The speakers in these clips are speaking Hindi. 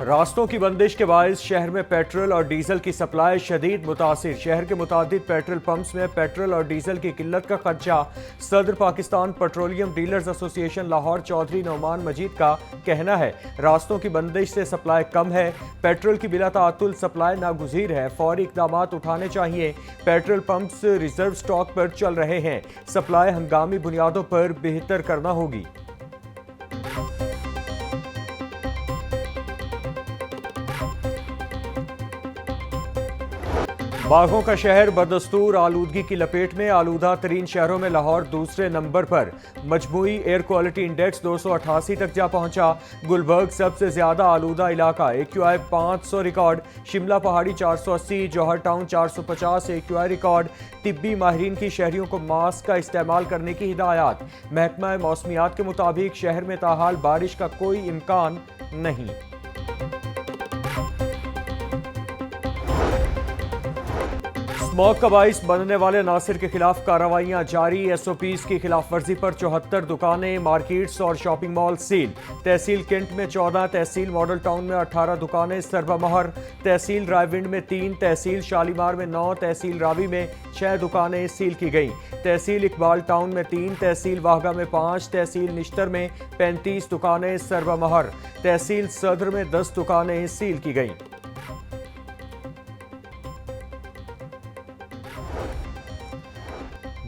रास्तों की बंदिश के बायस शहर में पेट्रोल और डीजल की सप्लाई शदीद मुतासिर। शहर के मुतादिद पेट्रोल पंप्स में पेट्रोल और डीजल की किल्लत का खदशा। सदर Pakistan petroleum dealers association Lahore Chaudhry Nauman Majeed का कहना है, रास्तों की बंदिश से सप्लाई कम है, पेट्रोल की बिला ताअत्तुल सप्लाई नागुज़ीर है, फौरी इक़दाम उठाने चाहिए। पेट्रोल पंप्स रिजर्व स्टॉक पर चल रहे हैं, सप्लाई हंगामी बुनियादों पर बेहतर करना होगी। बागों का शहर बदस्तूर आलूदगी की लपेट में। आलूदा तरीन शहरों में लाहौर दूसरे नंबर पर। मजमूई एयर क्वालिटी इंडेक्स 288 तक जा पहुंचा। गुलबर्ग सबसे ज्यादा आलूदा इलाका, AQI 500 रिकॉर्ड। शिमला पहाड़ी 480, जौहर टाउन 450 AQI रिकॉर्ड। तिब्बी माहिरीन की शहरियों को मास्क का इस्तेमाल करने की हिदायत। महकमा मौसमियात के मुताबिक शहर में ताहाल बारिश का कोई इम्कान नहीं। स्मॉग का बाइस बनने वाले नासिर के खिलाफ कार्रवाइयां जारी। SOPs की खिलाफ वर्जी पर 74 दुकानें, मार्केट्स और शॉपिंग मॉल सील। तहसील केंट में 14, तहसील मॉडल टाउन में 18 दुकानें सरबमहर। तहसील रायविंड में 3, तहसील शालीमार में 9, तहसील रावी में 6 दुकानें सील की गईं। तहसील इकबाल टाउन में 3, तहसील वाहगा में 5, तहसील निश्तर में 35 दुकानें सरबमहर। तहसील सदर में 10 दुकानें सील की गईं।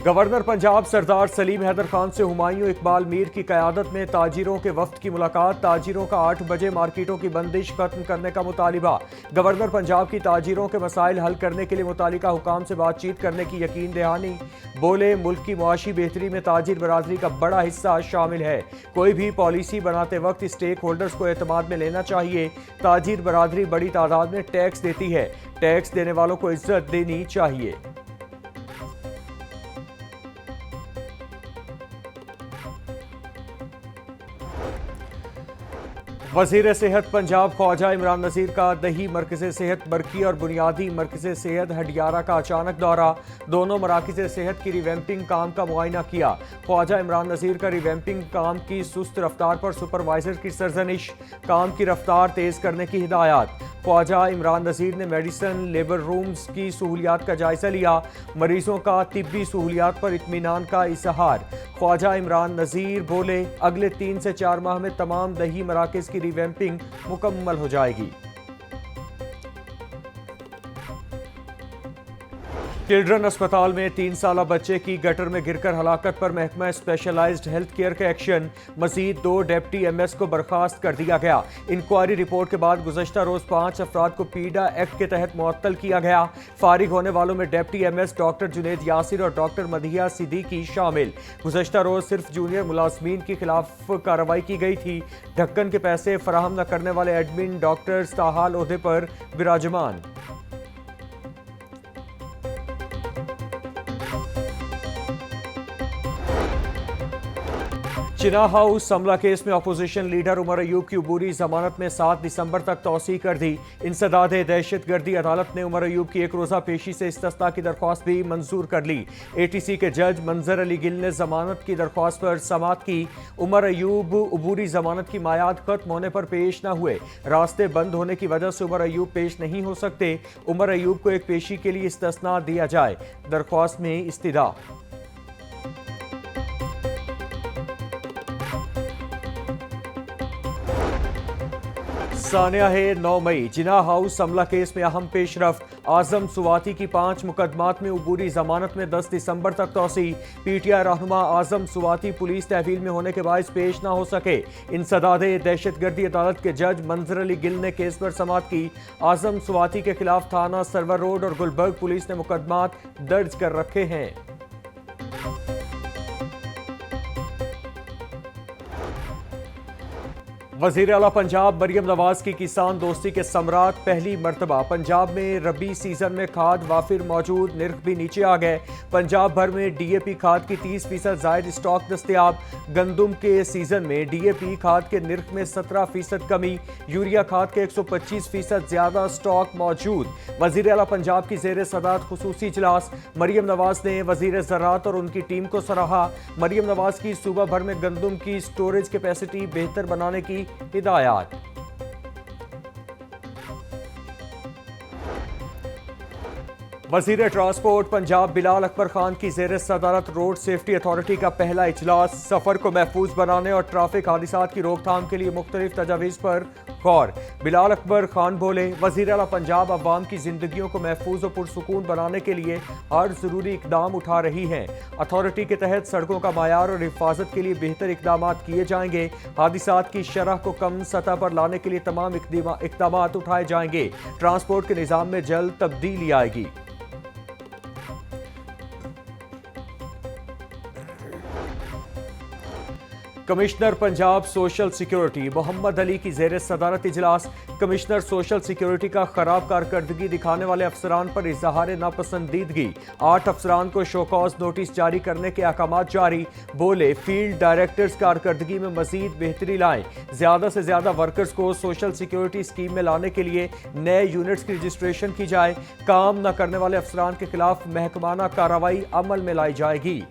गवर्नर पंजाब सरदार सलीम हैदर खान से हुमायूं इकबाल मीर की क़यादत में ताजिरों के वफ्द की मुलाकात। ताजिरों का 8 बजे मार्केटों की बंदिश खत्म करने का मुतालिबा। गवर्नर पंजाब की ताजिरों के मसाइल हल करने के लिए मुतालिका हुकाम से बातचीत करने की यकीन दहानी। बोले, मुल्क की मुआशी बेहतरी में ताजिर बरादरी का बड़ा हिस्सा शामिल है। कोई भी पॉलिसी बनाते वक्त स्टेक होल्डर्स को एतमाद में लेना चाहिए। ताजिर बरादरी बड़ी तादाद में टैक्स देती है, टैक्स देने वालों को इज्जत देनी चाहिए। वज़ीर सेहत पंजाब ख्वाजा इमरान नज़ीर का दही मरकज़ सेहत बरकी और बुनियादी मरकज़ सेहत हडियारा का अचानक दौरा। दोनों मराकज़ सेहत की रिवैम्पिंग काम का मुआयना किया। ख्वाजा इमरान नज़ीर का रिवैम्पिंग काम की सुस्त रफ्तार पर सुपरवाइजर की सरजनिश। काम की रफ्तार तेज़ करने की हिदायत। ख्वाजा इमरान नज़ीर ने मेडिसन लेबर रूम्स की सहूलियात का जायजा लिया। मरीजों का तिब्बी सहूलियात पर इत्मीनान का इजहार। ख्वाजा इमरान नज़ीर बोले, अगले 3 से 4 माह में तमाम दही मराकज़ की रिवैम्पिंग मुकम्मल हो जाएगी। चिल्ड्रन अस्पताल में 3 साला बच्चे की गटर में गिरकर हलाकत पर महकमा स्पेशलाइज्ड हेल्थ केयर का एक्शन। मजीद 2 डेप्टी MS को बर्खास्त कर दिया गया। इंक्वायरी रिपोर्ट के बाद गुज़श्ता रोज 5 अफराद को पीडा एक्ट के तहत मुअत्तल किया गया। फारिग होने वालों में deputy MS doctor Junaid Yasir और डॉक्टर मदिया सिद्दीकी शामिल। गुज़श्ता रोज सिर्फ जूनियर मुलाजमीन के खिलाफ कार्रवाई की गई थी। ढक्कन के पैसे फराहम न करने वाले एडमिन डॉक्टर्स ताहाल ओहदे पर विराजमान। चिनाह हाउस हमला केस में अपोजिशन लीडर उमर अयूब की अबूरी जमानत में 7 दिसंबर तक तौसी कर दी। इंसदाद दहशतगर्दी अदालत ने उमर अयूब की 1 रोज़ा पेशी से इस्तिस्ना की दरख्वास्त भी मंजूर कर ली। ATC के जज मंजर अली गिल ने जमानत की दरख्वास्त पर समाअत की। उमर अयूब अबूरी जमानत की मायाद खत्म होने पर पेश न हुए। रास्ते बंद होने की वजह से उमर अयूब पेश नहीं हो सकते। उमर अयूब को एक पेशी के लिए इस्तिस्ना दिया जाए, दरख्वास्त में इस्तिदा। सानिया है 9 मई। जिनाह हाउस हमला केस में अहम पेशरफ्त। आजम सुवाती की 5 मुकदमात में अबूरी जमानत में 10 दिसंबर तक तौसी। PTI रहनुमा आजम सुवाती पुलिस तहवील में होने के बायस पेश न हो सके। इंसदाद दहशतगर्दी अदालत के जज मंजर अली गिल ने केस पर समाअत की। आजम सुवाती के खिलाफ थाना सरवर रोड और गुलबर्ग पुलिस ने मुकदमात दर्ज कर रखे हैं। वज़ीर आला पंजाब मरियम नवाज की किसान दोस्ती के समरात। पहली मरतबा पंजाब में रबी सीजन में खाद वाफिर मौजूद, निर्ख भी नीचे आ गए। पंजाब भर में DAP खाद की 30% जायद स्टॉक दस्तयाब। गंदुम के सीजन में DAP खाद के निर्ख में 17% कमी। यूरिया खाद के 125% ज्यादा स्टॉक मौजूद। वज़ीर आला पंजाब की ज़ेर सदारत खुसूसी इजलास। मरियम नवाज ने वज़ीर ज़राअत और उनकी टीम को सराहा। मरियम नवाज की सूबा भर में गंदुम की स्टोरेज कैपेसिटी बेहतर बनाने की हिदायत। वजीर ट्रांसपोर्ट पंजाब बिलाल अकबर खान की ज़ेर सदारत रोड सेफ्टी अथॉरिटी का पहला इजलास। सफर को महफूज बनाने और ट्रैफिक हादसात की रोकथाम के लिए मुख्तलिफ तजावीज़ पर गौर। बिलाल अकबर खान बोले, वजीर आला पंजाब अवाम की जिंदगियों को महफूज और पुरसुकून बनाने के लिए हर जरूरी इकदाम उठा रही है। अथॉरिटी के तहत सड़कों का मायार और हिफाजत के लिए बेहतर इकदाम किए जाएंगे। हादसात की शरह को कम सतह पर लाने के लिए तमाम इकदाम उठाए जाएंगे। ट्रांसपोर्ट के निज़ाम में जल्द तब्दीली आएगी। Commissioner Punjab social security Mohammad Ali की ज़ेर सदारत इजलास। कमिश्नर सोशल सिक्योरिटी का खराब कारकर्दगी दिखाने वाले अफसरान पर इजहार नापसंदीदगी। 8 अफसरान को शोकॉज नोटिस जारी करने के अहकाम जारी। बोले, फील्ड डायरेक्टर्स कारकर्दगी में मजीद बेहतरी लाएं। ज्यादा से ज्यादा वर्कर्स को सोशल सिक्योरिटी स्कीम में लाने के लिए नए यूनिट्स की रजिस्ट्रेशन की जाए। काम न करने वाले अफसरान के खिलाफ महकमाना कार्रवाई अमल में लाई जाएगी।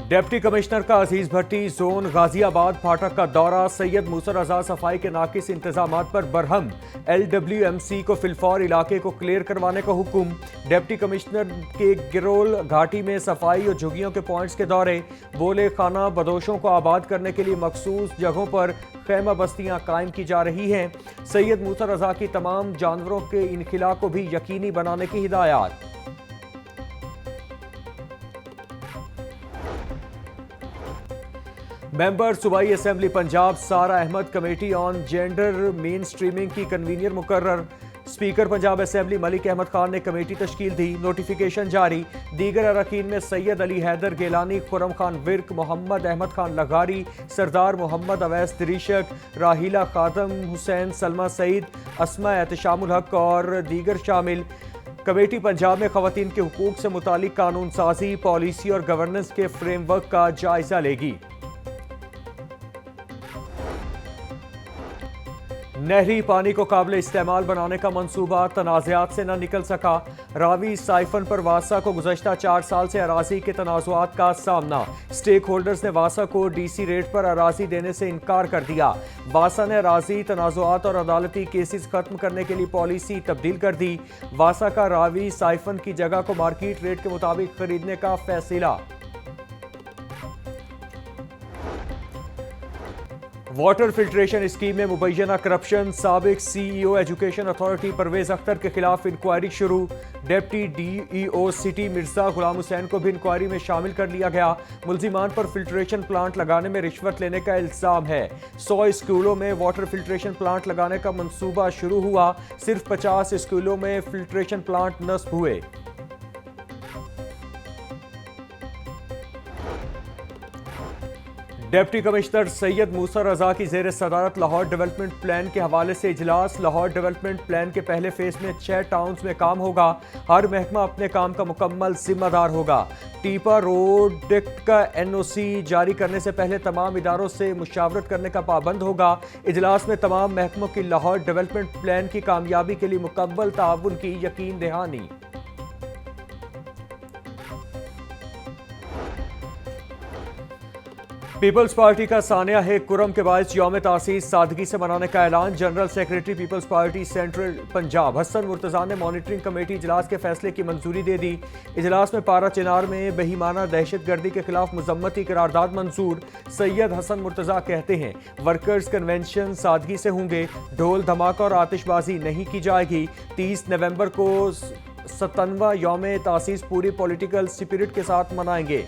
डिप्टी कमिश्नर का अजीज भट्टी जोन गाजियाबाद फाटक का दौरा। सैयद मूसा रजा सफाई के नाकिस इंतजाम पर बरहम। LWMC को फिलफौर इलाके को क्लियर करवाने का हुक्म। डिप्टी कमिश्नर के गिरोल घाटी में सफाई और झुग्गियों के पॉइंट्स के दौरे। बोले, खाना बदोशों को आबाद करने के लिए मखसूस जगहों पर खैमा बस्तियां कायम की जा रही हैं। सैयद मूसा रजा की तमाम जानवरों के इनखिला को भी यकीनी बनाने की हिदायत। मेंबर सूबाई assembly Punjab Sara Ahmad committee on gender mainstreaming की कन्वीनियर मुकर्रर। स्पीकर पंजाब असेंबली मलिक अहमद खान ने कमेटी तश्कील दी। नोटिफिकेशन जारी। दीगर अरकान में सैयद अली हैदर गेलानी, खुरम खान विर्क, मोहम्मद अहमद खान लगारी, सरदार मोहम्मद अवैस दरीशक, राहिला खादम हुसैन, सलमा सईद, अस्मा एहतशामुल हक और दीगर शामिल। कमेटी पंजाब में खवातीन के हुकूक से मुतालिक कानून साजी, पॉलिसी और गवर्नेंस के फ्रेमवर्क का जायजा लेगी। नहरी पानी को काबिल इस्तेमाल बनाने का मंसूबा तनाज़ात से न निकल सका। रावी साइफन पर वासा को गुज़श्ता 4 साल से अराजी के तनाज़ुआत का सामना। स्टेक होल्डर्स ने वासा को DC रेट पर अराजी देने से इनकार कर दिया। वासा ने अराजी तनाज़ुआत और अदालती केसेस खत्म करने के लिए पॉलिसी तब्दील कर दी। वासा का रावी साइफन की जगह को मार्केट रेट के मुताबिक खरीदने का फैसला। वाटर फिल्ट्रेशन स्कीम में मुबैना करप्शन। साबिक CEO education authority Parvez Akhtar के खिलाफ इंक्वायरी शुरू। Deputy DEO city Mirza Ghulam Hussain को भी इंक्वायरी में शामिल कर लिया गया। मुल्जिमान पर फिल्ट्रेशन प्लांट लगाने में रिश्वत लेने का इल्जाम है। 100 स्कूलों में वाटर फिल्ट्रेशन प्लांट लगाने का मंसूबा शुरू हुआ। सिर्फ 50 स्कूलों में फिल्ट्रेशन प्लांट नस्ब हुए। डिप्टी कमिश्नर सैयद मूसा रजा की ज़ेर सदारत लाहौर डेवलपमेंट प्लान के हवाले से इजलास। लाहौर डेवलपमेंट प्लान के पहले फेज में 6 टाउन्स में काम होगा। हर महकमा अपने काम का मुकम्मल जिम्मेदार होगा। टीपा रोड का NOC जारी करने से पहले तमाम इदारों से मुशावरत करने का पाबंद होगा। इजलास में तमाम महकमों की लाहौर डेवलपमेंट प्लान की कामयाबी के लिए मुकम्मल ताउन की यकीन दहानी। पीपल्स पार्टी का सानिया है कुरम के बायस यौम तासीस सादगी से मनाने का ऐलान। General secretary Peoples Party central Punjab Hasan Murtaza ने मॉनिटरिंग कमेटी इजलास के फैसले की मंजूरी दे दी। इजलास में पारा चिनार में बेईमाना दहशतगर्दी के खिलाफ मुजम्मती करारदाद मंजूर। सैयद हसन मुर्तज़ा कहते हैं, वर्कर्स कन्वेंशन सादगी से होंगे। ढोल धमाका और आतिशबाजी नहीं की जाएगी। 30 नवंबर को 57वां यौम तासीस पूरी पॉलिटिकल स्पिरिट के साथ मनाएंगे।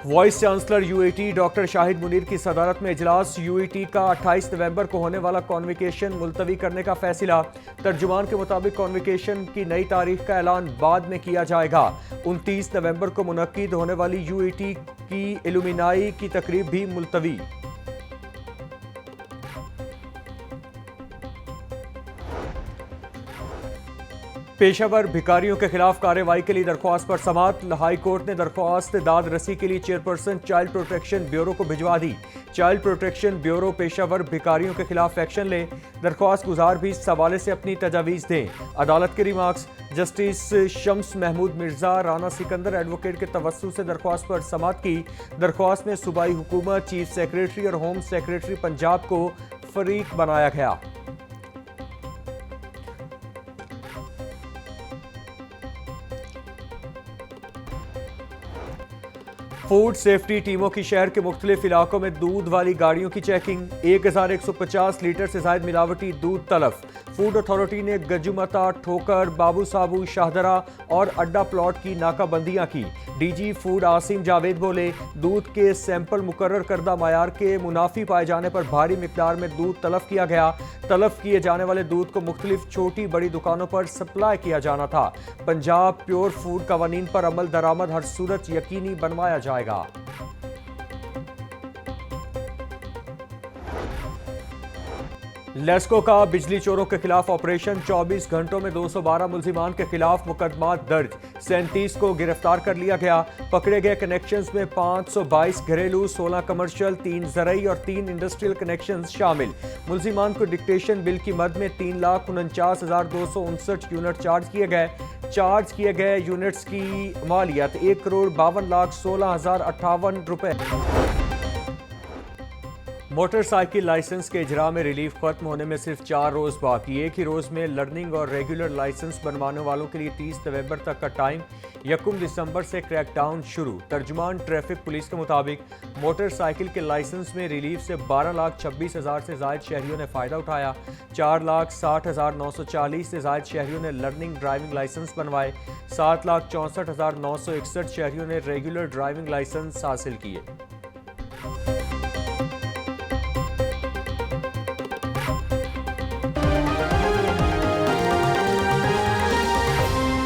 Vice chancellor UAT doctor Shahid Munir की सदारत में इजलास। UAT का 28 नवंबर को होने वाला कॉन्वोकेशन मुलतवी करने का फैसला। तर्जुमान के मुताबिक कॉन्वोकेशन की नई तारीख का ऐलान बाद में किया जाएगा। 29 नवंबर को मुनक्किद होने वाली UAT की इल्यूमिनाई की तकरीब भी मुलतवी। पेशावर भिखारियों के खिलाफ कार्रवाई के लिए दरख्वास्त पर समाअत। हाई कोर्ट ने दरख्वास्त दाद रसी के लिए चेयरपर्सन चाइल्ड प्रोटेक्शन ब्यूरो को भिजवा दी। चाइल्ड प्रोटेक्शन ब्यूरो पेशावर भिखारियों के खिलाफ एक्शन ले। दरख्वास्त गुजार भी इस हवाले से अपनी तजावीज़ दें। अदालत के remarks. Justice Shams Mahmood Mirza Rana Sikandar advocate के तवस्सु से दरख्वास्त पर समाअत की। दरख्वास्त में सूबाई हुकूमत, चीफ सेक्रेटरी और होम सेक्रेटरी पंजाब को फरीक बनाया गया। फूड सेफ्टी टीमों की शहर के मुख्तलिफ इलाकों में दूध वाली गाड़ियों की चेकिंग। 1150 लीटर से ज्यादा मिलावटी दूध तलब। फूड अथॉरिटी ने गजुमता, ठोकर, बाबू साबू, शाहदरा और अड्डा प्लॉट की नाकाबंदियां की। डीजी फूड आसिम जावेद बोले, दूध के सैंपल मुकर्रर करदा मायार के मुनाफी पाए जाने पर भारी मिकदार में दूध तलब किया गया। तलब किए जाने वाले दूध को मुख्तलिफ छोटी बड़ी दुकानों पर सप्लाई किया जाना था। पंजाब प्योर फूड कवानीन पर अमल दरामद हर सूरत यकीनी बनवाया जाएगा। लेस्को का बिजली चोरों के खिलाफ ऑपरेशन। 24 घंटों में 212 मुल्जिमान के खिलाफ मुकदमा दर्ज। 37 को गिरफ्तार कर लिया गया। पकड़े गए कनेक्शंस में 522 घरेलू, 16 कमर्शियल, 3 ज़रई और 3 इंडस्ट्रियल कनेक्शंस शामिल। मुल्जिमान को डिक्टेशन बिल की मद में 3,49,259 यूनिट चार्ज किए गए। चार्ज किए गए यूनिट्स की मालियत 1,52,16,058 रुपए। मोटरसाइकिल लाइसेंस के इजरा में रिलीफ खत्म होने में सिर्फ 4 रोज बाकी। एक ही रोज में लर्निंग और रेगुलर लाइसेंस बनवाने वालों के लिए 30 नवंबर तक का टाइम। 1 दिसंबर से क्रैकडाउन शुरू। तर्जुमान ट्रैफिक पुलिस के मुताबिक मोटरसाइकिल के लाइसेंस में रिलीफ से 12,26,000 से ज्यादा शहरियों ने फायदा उठाया। 4,60,940 से ज्यादा शहरियों ने लर्निंग ड्राइविंग लाइसेंस बनवाए। 7,64,961 शहरियों ने रेगुलर ड्राइविंग लाइसेंस हासिल किए।